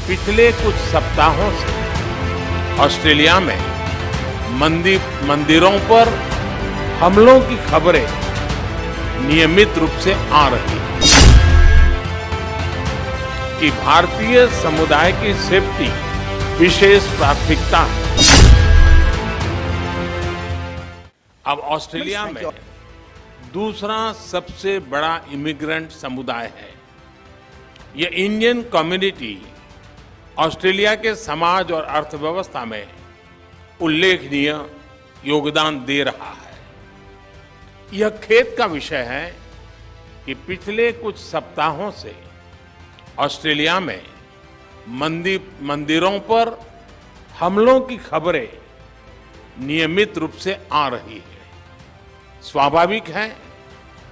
पिछले कुछ सप्ताहों से ऑस्ट्रेलिया में मंदिरों पर हमलों की खबरें नियमित रूप से आ रही हैं कि भारतीय समुदाय की सेफ्टी विशेष प्राथमिकता है। अब ऑस्ट्रेलिया में दूसरा सबसे बड़ा इमिग्रेंट समुदाय है। ये इंडियन कम्युनिटी ऑस्ट्रेलिया के समाज और अर्थव्यवस्था में उल्लेखनीय योगदान दे रहा है। यह खेद का विषय है कि पिछले कुछ सप्ताहों से ऑस्ट्रेलिया में मंदिरों पर हमलों की खबरें नियमित रूप से आ रही है। स्वाभाविक है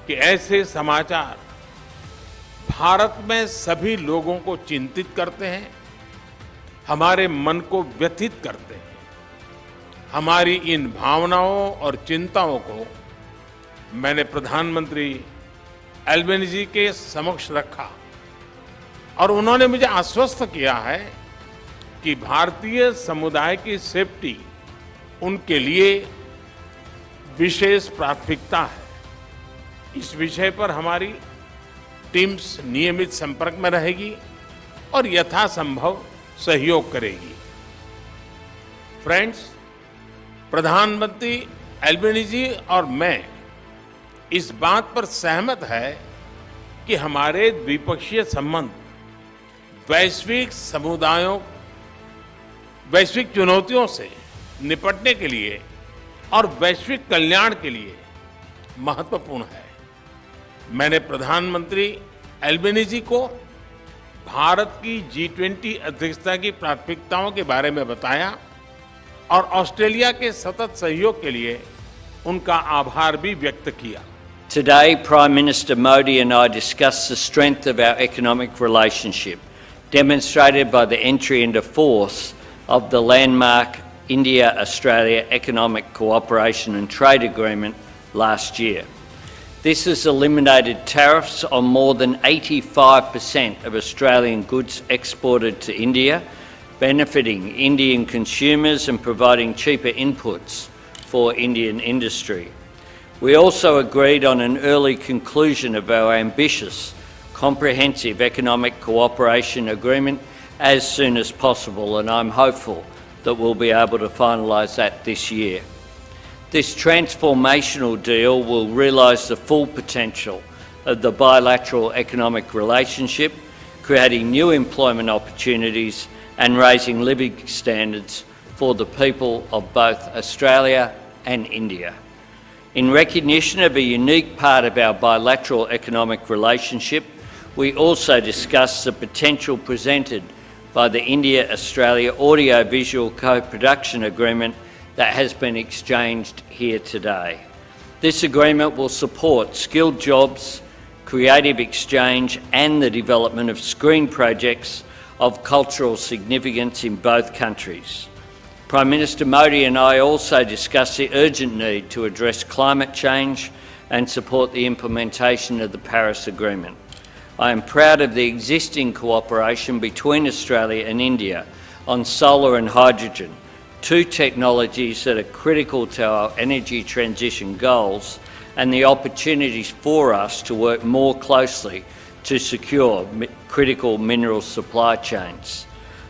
कि ऐसे समाचार भारत में सभी लोगों को चिंतित करते हैं, हमारे मन को व्यथित करते हैं। हमारी इन भावनाओं और चिंताओं को मैंने प्रधानमंत्री एल्बेनीजी के समक्ष रखा और उन्होंने मुझे आश्वस्त किया है कि भारतीय समुदाय की सेफ्टी उनके लिए विशेष प्राथमिकता है। इस विषय पर हमारी टीम्स नियमित संपर्क में रहेगी और यथासंभव सहयोग करेगी। फ्रेंड्स, प्रधानमंत्री एल्बेनीजी और मैं इस बात पर सहमत है कि हमारे द्विपक्षीय संबंध वैश्विक चुनौतियों से निपटने के लिए और वैश्विक कल्याण के लिए महत्वपूर्ण है। मैंने प्रधानमंत्री एल्बेनीजी को भारत की G20 अध्यक्षता की प्राथमिकताओं के बारे में बताया और ऑस्ट्रेलिया के सतत सहयोग के लिए उनका आभार भी व्यक्त किया। Today, Prime Minister Modi and I discussed the strength of our economic relationship, demonstrated by the entry into force of the landmark India-Australia Economic Cooperation and Trade Agreement last year. This has eliminated tariffs on more than 85% of Australian goods exported to India, benefiting Indian consumers and providing cheaper inputs for Indian industry. We also agreed on an early conclusion of our ambitious, comprehensive economic cooperation agreement as soon as possible, and I'm hopeful that we'll be able to finalise that this year. This transformational deal will realise the full potential of the bilateral economic relationship, creating new employment opportunities and raising living standards for the people of both Australia and India. In recognition of a unique part of our bilateral economic relationship, we also discussed the potential presented by the India-Australia audio-visual co-production agreement that has been exchanged here today. This agreement will support skilled jobs, creative exchange and the development of screen projects of cultural significance in both countries. Prime Minister Modi and I also discussed the urgent need to address climate change and support the implementation of the Paris Agreement. I am proud of the existing cooperation between Australia and India on solar and hydrogen, two technologies that are critical to our energy transition goals, and the opportunities for us to work more closely to secure critical mineral supply chains.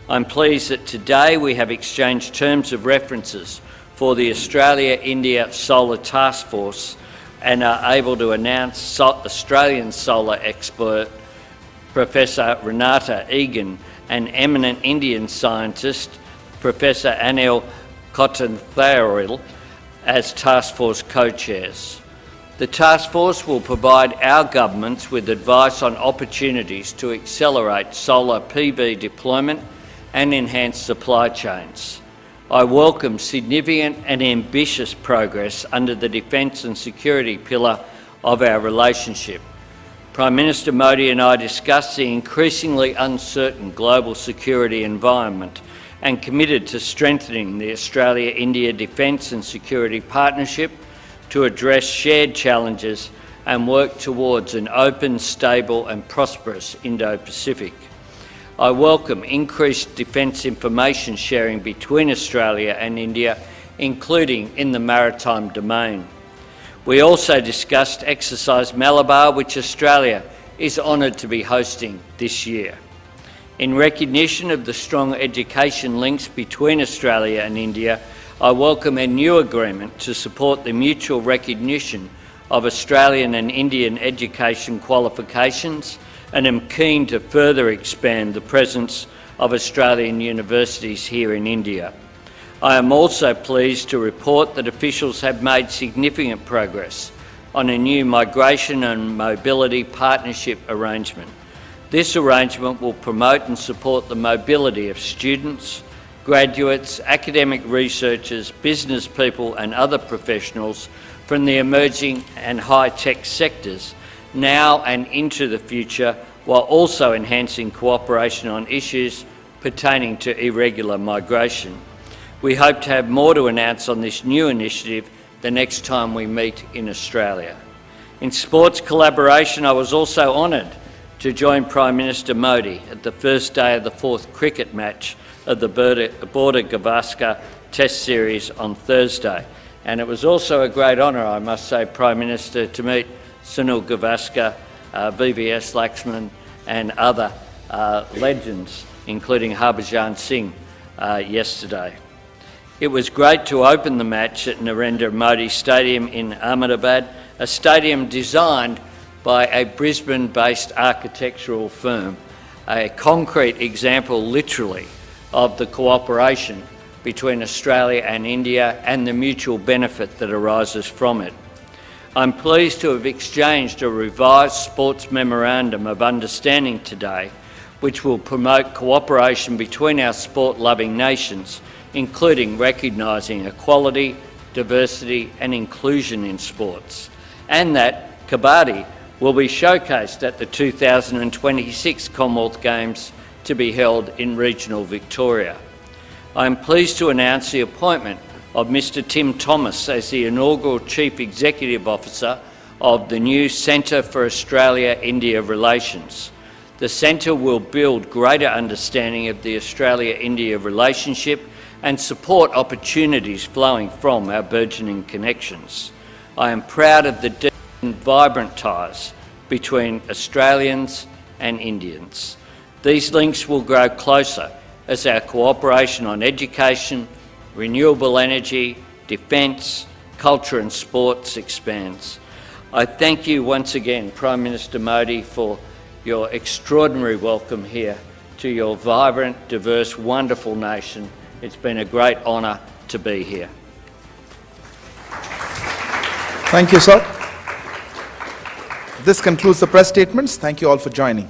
I'm pleased that today we have exchanged terms of references for the Australia-India Solar Task Force and are able to announce Australian solar expert Professor Renata Egan and eminent Indian scientist Professor Anil Kotantharil as task force co-chairs. The task force will provide our governments with advice on opportunities to accelerate solar PV deployment and enhance supply chains. I welcome significant and ambitious progress under the defence and security pillar of our relationship. Prime Minister Modi and I discussed the increasingly uncertain global security environment and committed to strengthening the Australia-India Defence and Security Partnership to address shared challenges and work towards an open, stable and prosperous Indo-Pacific. I welcome increased defence information sharing between Australia and India, including in the maritime domain. We also discussed Exercise Malabar, which Australia is honoured to be hosting this year. In recognition of the strong education links between Australia and India, I welcome a new agreement to support the mutual recognition of Australian and Indian education qualifications, and am keen to further expand the presence of Australian universities here in India. I am also pleased to report that officials have made significant progress on a new migration and mobility partnership arrangement. This arrangement will promote and support the mobility of students, graduates, academic researchers, business people and other professionals from the emerging and high-tech sectors now and into the future, while also enhancing cooperation on issues pertaining to irregular migration. We hope to have more to announce on this new initiative the next time we meet in Australia. In sports collaboration, I was also honoured to join Prime Minister Modi at the first day of the fourth cricket match of the Border Gavaskar Test Series on Thursday. And it was also a great honour, I must say, Prime Minister, to meet Sunil Gavaskar, VVS Laxman and other legends, including Harbhajan Singh yesterday. It was great to open the match at Narendra Modi Stadium in Ahmedabad, a stadium designed by a Brisbane-based architectural firm, a concrete example, literally, of the cooperation between Australia and India and the mutual benefit that arises from it. I'm pleased to have exchanged a revised sports memorandum of understanding today, which will promote cooperation between our sport-loving nations, including recognising equality, diversity and inclusion in sports, and that Kabaddi will be showcased at the 2026 Commonwealth Games to be held in regional Victoria. I am pleased to announce the appointment of Mr Tim Thomas as the inaugural Chief Executive Officer of the new Centre for Australia-India Relations. The centre will build greater understanding of the Australia-India relationship and support opportunities flowing from our burgeoning connections. I am proud of the deep and vibrant ties between Australians and Indians. These links will grow closer as our cooperation on education, renewable energy, defence, culture and sports expands. I thank you once again, Prime Minister Modi, for your extraordinary welcome here to your vibrant, diverse, wonderful nation. It's been a great honour to be here. Thank you, sir. This concludes the press statements. Thank you all for joining.